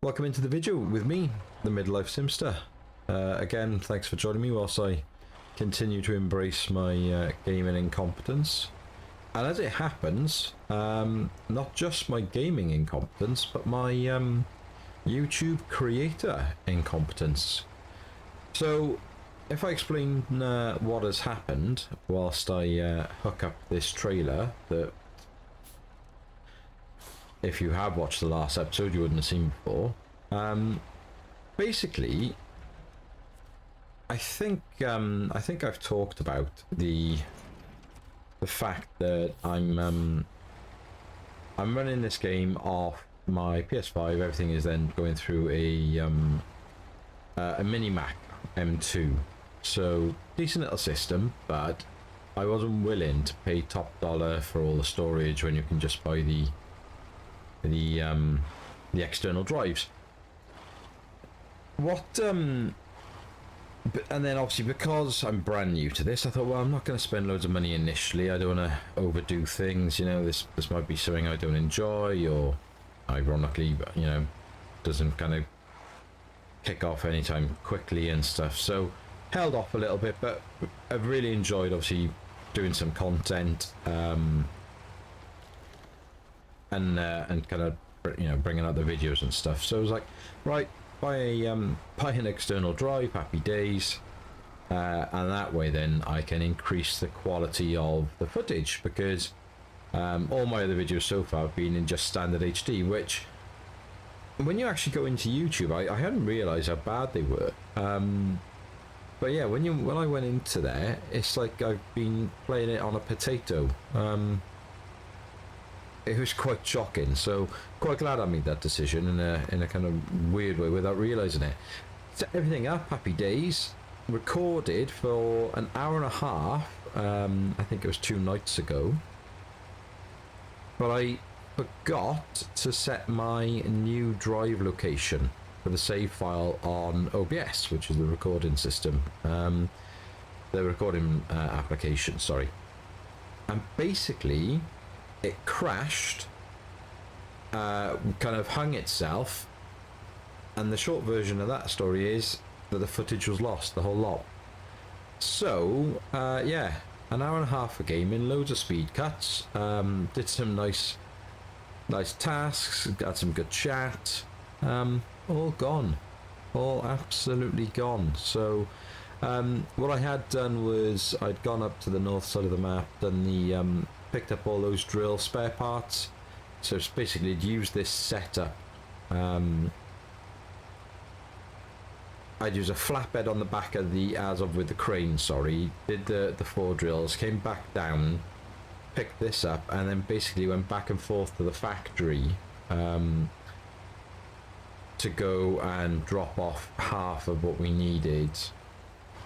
Welcome into the video with me, the Midlife Simster. Again, thanks for joining me whilst I continue to embrace my gaming incompetence. And as it happens, not just my gaming incompetence, but my YouTube creator incompetence. So, if I explain what has happened whilst I hook up this trailer that, if you have watched the last episode, you wouldn't have seen before. Basically, I think I've talked about the fact that I'm running this game off my PS5. Everything is then going through a mini Mac M2, so decent little system, but I wasn't willing to pay top dollar for all the storage when you can just buy the external drives. And then obviously because I'm brand new to this, I thought, well, I'm not going to spend loads of money initially. I don't want to overdo things, you know. This might be something I don't enjoy, or ironically, you know, doesn't kind of kick off anytime quickly and stuff. So held off a little bit, but I've really enjoyed obviously doing some content. And kind of, you know, bringing out the videos and stuff. So I was like, right, buy an external drive, happy days, and that way then I can increase the quality of the footage, because all my other videos so far have been in just standard HD, which when you actually go into YouTube, I hadn't realised how bad they were. But yeah, when I went into there, it's like I've been playing it on a potato. It was quite shocking, so quite glad I made that decision in a kind of weird way without realising it. Set everything up, happy days, recorded for an hour and a half, I think it was 2 nights ago, but I forgot to set my new drive location for the save file on OBS, which is the recording system, the recording application, sorry. And basically it crashed, kind of hung itself, and the short version of that story is that the footage was lost, the whole lot. So yeah, an hour and a half of gaming, loads of speed cuts, did some nice tasks, got some good chat, all gone, all absolutely gone. So what I had done was I'd gone up to the north side of the map, done the picked up all those drill spare parts. So it's basically used this setup. I'd use a flatbed on the back of the with the crane, sorry, did the 4 drills, came back down, picked this up, and then basically went back and forth to the factory to go and drop off half of what we needed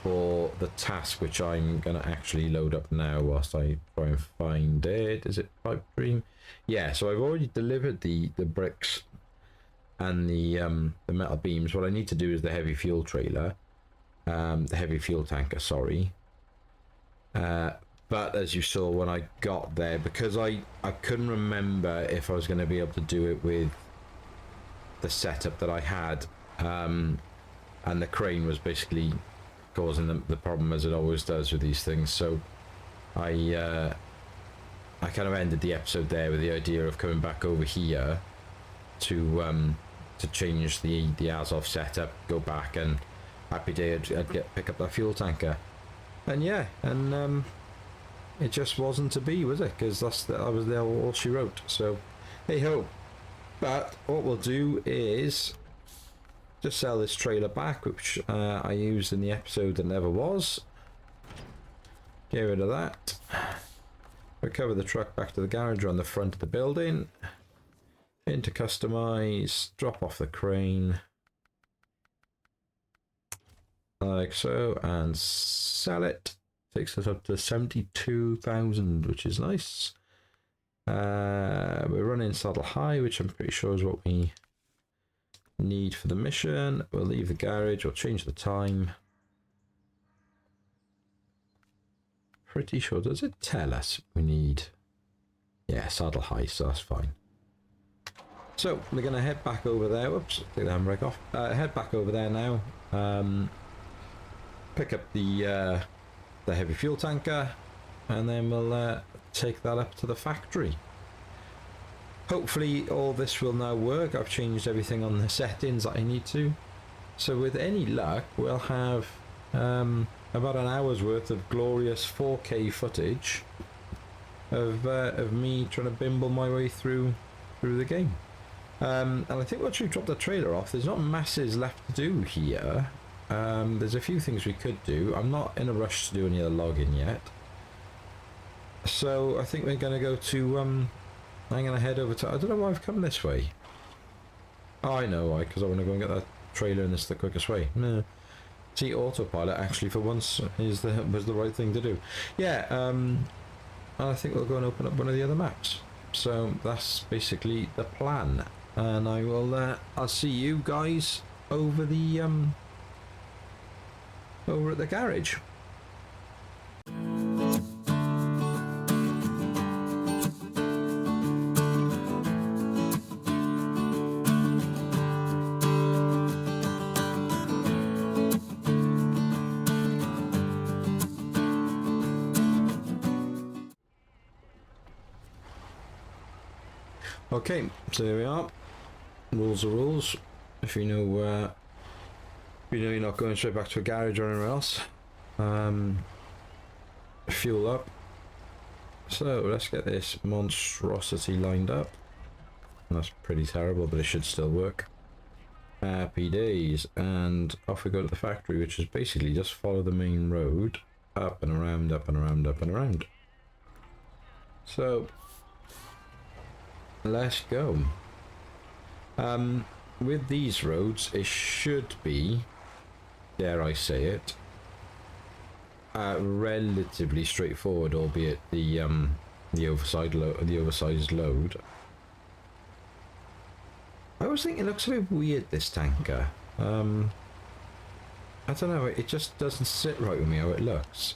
for the task, which I'm going to actually load up now whilst I try and find it. Is it Pipe Dream? Yeah, so I've already delivered the bricks and the metal beams. What I need to do is the heavy fuel trailer, the heavy fuel tanker, sorry. But as you saw when I got there, because I couldn't remember if I was going to be able to do it with the setup that I had, and the crane was basically causing the problem, as it always does with these things. So I kind of ended the episode there with the idea of coming back over here to change the Azov setup, go back, and happy day I'd pick up that fuel tanker. And yeah, and it just wasn't to be, was it? Because that was all she wrote. So hey ho. But what we'll do is just sell this trailer back, which I used in the episode that never was. Get rid of that. Recover the truck back to the garage on the front of the building. Into customize, drop off the crane. Like so, and sell it. Takes us up to 72,000, which is nice. We're running saddle high, which I'm pretty sure is what we need for the mission. We'll leave the garage, we'll change the time. Pretty sure, does it tell us we need? Yeah, saddle high, so that's fine. So we're going to head back over there. Whoops, take the handbrake off. Head back over there now. Pick up the heavy fuel tanker, and then we'll take that up to the factory. Hopefully all this will now work. I've changed everything on the settings that I need to. So with any luck, we'll have about an hour's worth of glorious 4K footage of me trying to bimble my way through the game. And I think once we drop the trailer off, there's not masses left to do here. There's a few things we could do. I'm not in a rush to do any of the logging yet. So I think we're going to go to... I'm going to head over to... I don't know why I've come this way. Oh, I know why, because I want to go and get that trailer in this the quickest way. No. See, autopilot actually for once was the right thing to do. Yeah, and I think we'll go and open up one of the other maps. So that's basically the plan. And I will I'll see you guys over the over at the garage. Okay, so there we are. Rules are rules. If you know you're not going straight back to a garage or anywhere else. Fuel up. So let's get this monstrosity lined up. That's pretty terrible, but it should still work. Happy days. And off we go to the factory, which is basically just follow the main road up and around, up and around, up and around. So let's go. With these roads, it should be, dare I say it, relatively straightforward, albeit the oversized load. I always think it looks a bit weird, this tanker. I don't know, it just doesn't sit right with me how it looks.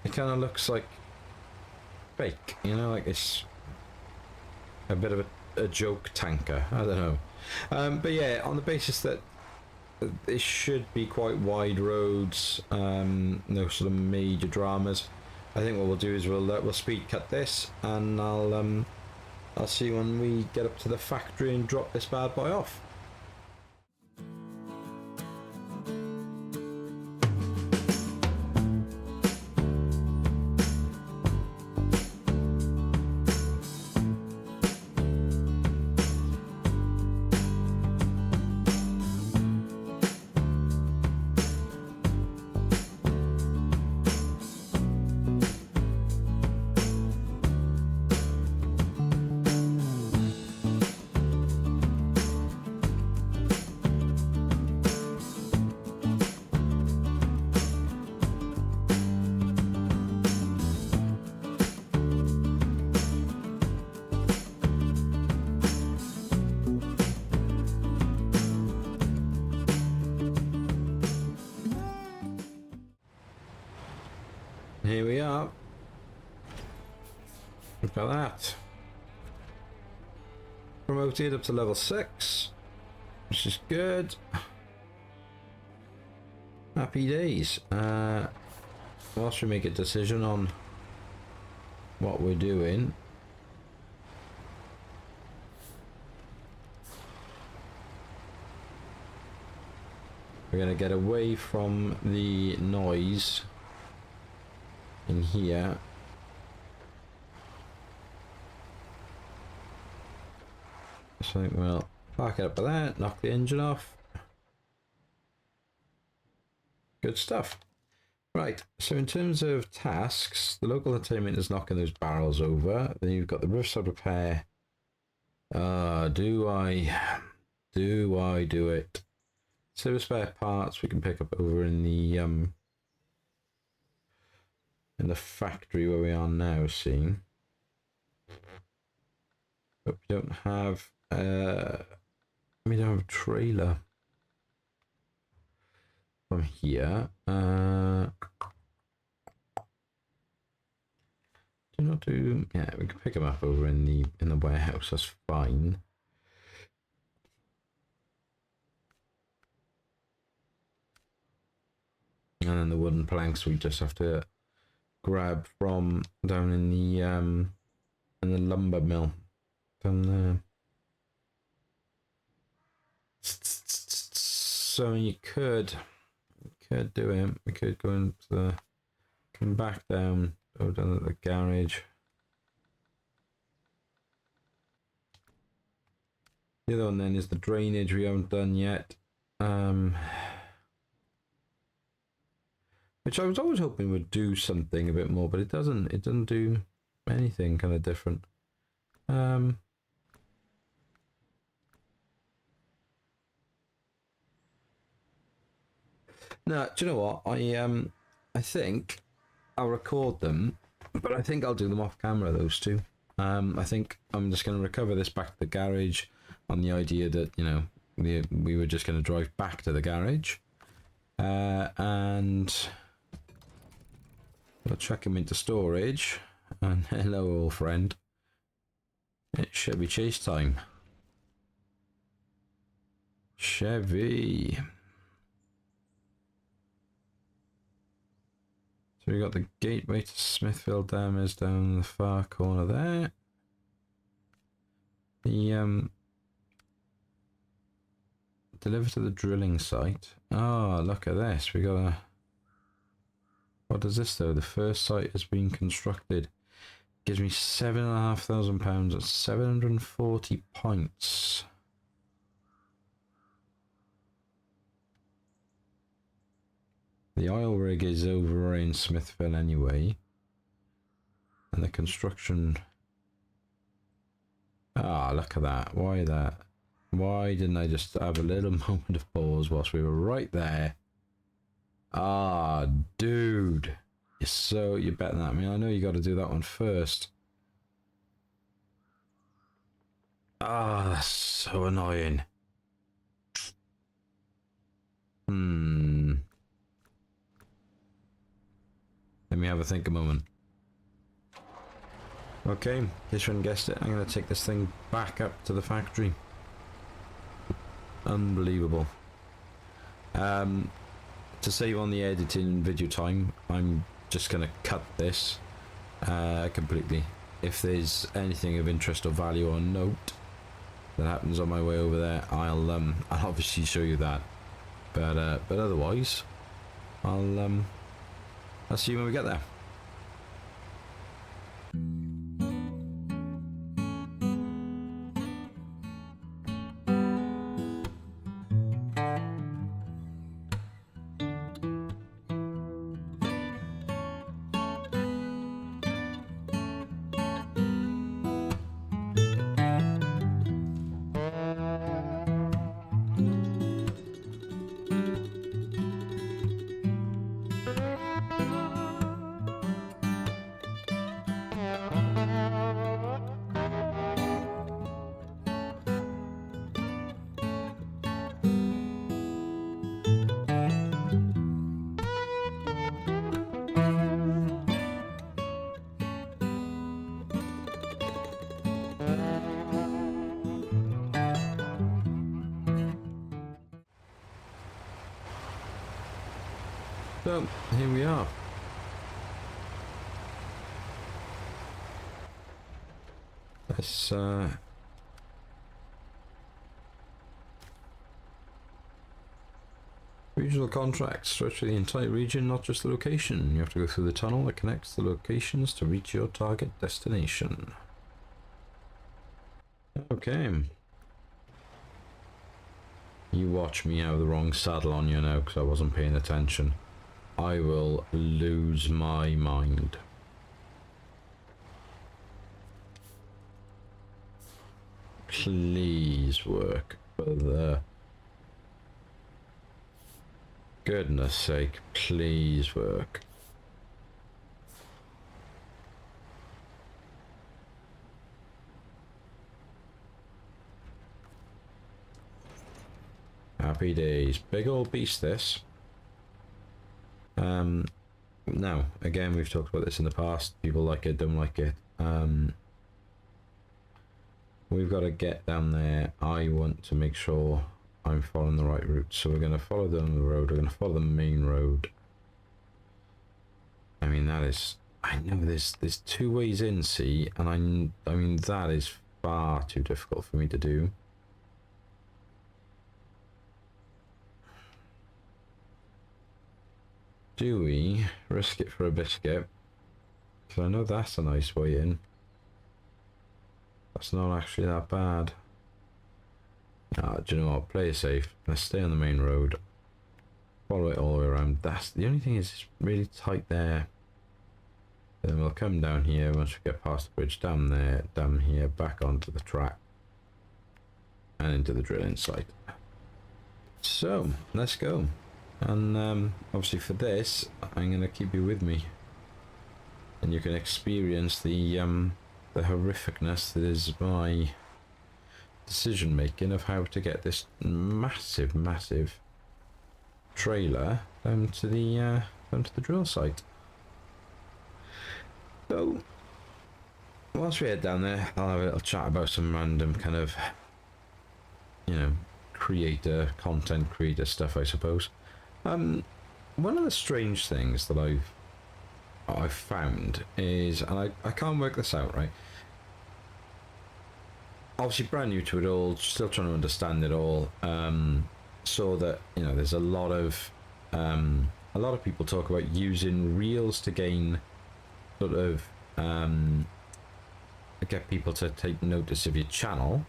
It kind of looks like fake, you know, like it's a bit of a joke tanker. I don't know, but yeah, on the basis that it should be quite wide roads, no sort of major dramas, I think what we'll do is we'll speed cut this, and I'll see you when we get up to the factory and drop this bad boy off. Here we are. Look at that. Promoted up to level 6, which is good. Happy days. Whilst we make a decision on what we're doing, we're going to get away from the noise in here. So we'll park it up with that, knock the engine off. Good stuff. Right, so in terms of tasks, the local attainment is knocking those barrels over. Then you've got the riverside repair. Do I do it? Service spare parts we can pick up over in the factory where we are now, see. But we don't have we don't have a trailer from here. Don't not too. Yeah, we can pick them up over in the warehouse. That's fine. And then the wooden planks we just have to grab from down in the lumber mill down there. So you could do it. We could go into come back down, go down to the garage. The other one then is the drainage we haven't done yet. Which I was always hoping would do something a bit more, but it doesn't. It doesn't do anything kind of different. No, do you know what? I think I'll record them, but I think I'll do them off camera. Those two. I think I'm just going to recover this back to the garage on the idea that we were just going to drive back to the garage, and we'll chuck him into storage. And hello, old friend. It's Chevy Chase time. Chevy. So we got the gateway to Smithville Dam is down in the far corner there. The deliver to the drilling site. Oh, look at this. We got a. What does this though? The first site has been constructed. Gives me £7,500 at 740 points. The oil rig is over in Smithville anyway. And the construction. Ah, look at that. Why that? Why didn't I just have a little moment of pause whilst we were right there? Ah, dude. You're better than that. I mean, I know you got to do that one first. Ah, that's so annoying. Let me have a think a moment. Okay, in case you hadn't guessed it, I'm going to take this thing back up to the factory. Unbelievable. To save on the editing video time, I'm just going to cut this completely. If there's anything of interest or value or note that happens on my way over there, I'll obviously show you that. But otherwise, I'll see you when we get there. So, here we are. Let's regional contracts stretch for the entire region, not just the location. You have to go through the tunnel that connects the locations to reach your target destination. Okay. You watch me have the wrong saddle on you now because I wasn't paying attention. I will lose my mind. Please work for the goodness sake, please work. Happy days. Big old beast this. Now, again, we've talked about this in the past. People like it, don't like it. We've got to get down there. I want to make sure I'm following the right route. So we're going to follow down the road. We're going to follow the main road. I mean, that is... I know there's 2 ways in, see? And I mean, that is far too difficult for me to do. Do we risk it for a biscuit? Because I know that's a nice way in. That's not actually that bad. Do you know what? Play it safe. Let's stay on the main road. Follow it all the way around. That's the only thing is it's really tight there. Then we'll come down here once we get past the bridge. Down there, down here, back onto the track. And into the drilling site. So, let's go. And obviously for this, I'm going to keep you with me. And you can experience the horrificness that is my decision making of how to get this massive trailer down to the drill site. So whilst we head down there, I'll have a little chat about some random kind of, you know, content creator stuff, I suppose. One of the strange things that I've found is, and I can't work this out, right? Obviously brand new to it all, still trying to understand it all. So that, you know, there's a lot of people talk about using reels to gain sort of get people to take notice of your channel.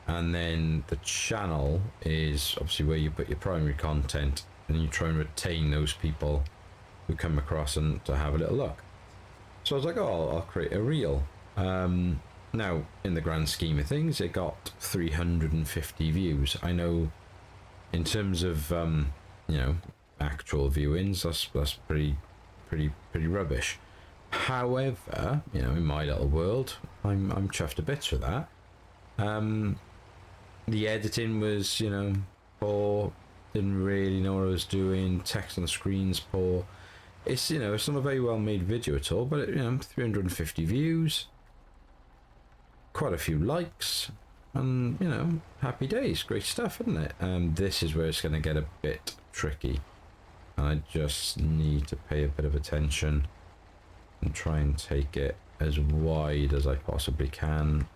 And then the channel is obviously where you put your primary content, and you try and retain those people who come across and to have a little look. So I was like, oh, I'll create a reel. Now, in the grand scheme of things, it got 350 views. I know in terms of, you know, actual viewings, that's pretty rubbish. However, you know, in my little world, I'm chuffed to bits with that. The editing was, you know, poor. Didn't really know what I was doing. Text on the screen's poor. It's, you know, it's not a very well made video at all, but, you know, 350 views, quite a few likes, and, you know, happy days. Great stuff, isn't it? This is where it's going to get a bit tricky. And I just need to pay a bit of attention and try and take it as wide as I possibly can.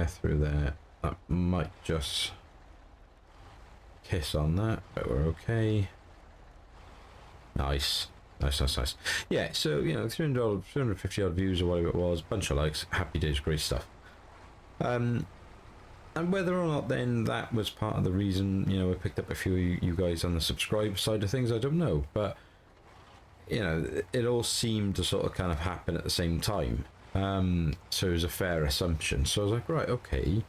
Through there, that might just kiss on that, but we're okay. Nice. Yeah, so, you know, 350 odd views or whatever it was, bunch of likes, happy days, great stuff. And whether or not then that was part of the reason, you know, I picked up a few of you guys on the subscribe side of things, I don't know, but, you know, it all seemed to sort of kind of happen at the same time. So it was a fair assumption. So I was like, right, okay,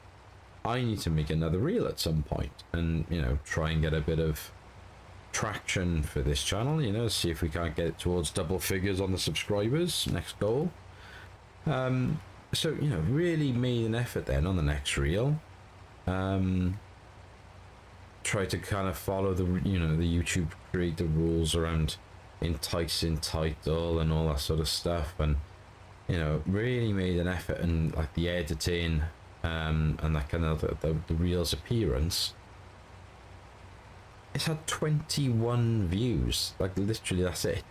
I need to make another reel at some point and, you know, try and get a bit of traction for this channel, you know, see if we can't get it towards double figures on the subscribers, next goal. So, you know, really made an effort then on the next reel. Try to kind of follow the, you know, the YouTube creator rules around enticing title and all that sort of stuff, and, you know, really made an effort, and like the editing, and that kind of the reel's appearance. It's had 21 views, like literally that's it.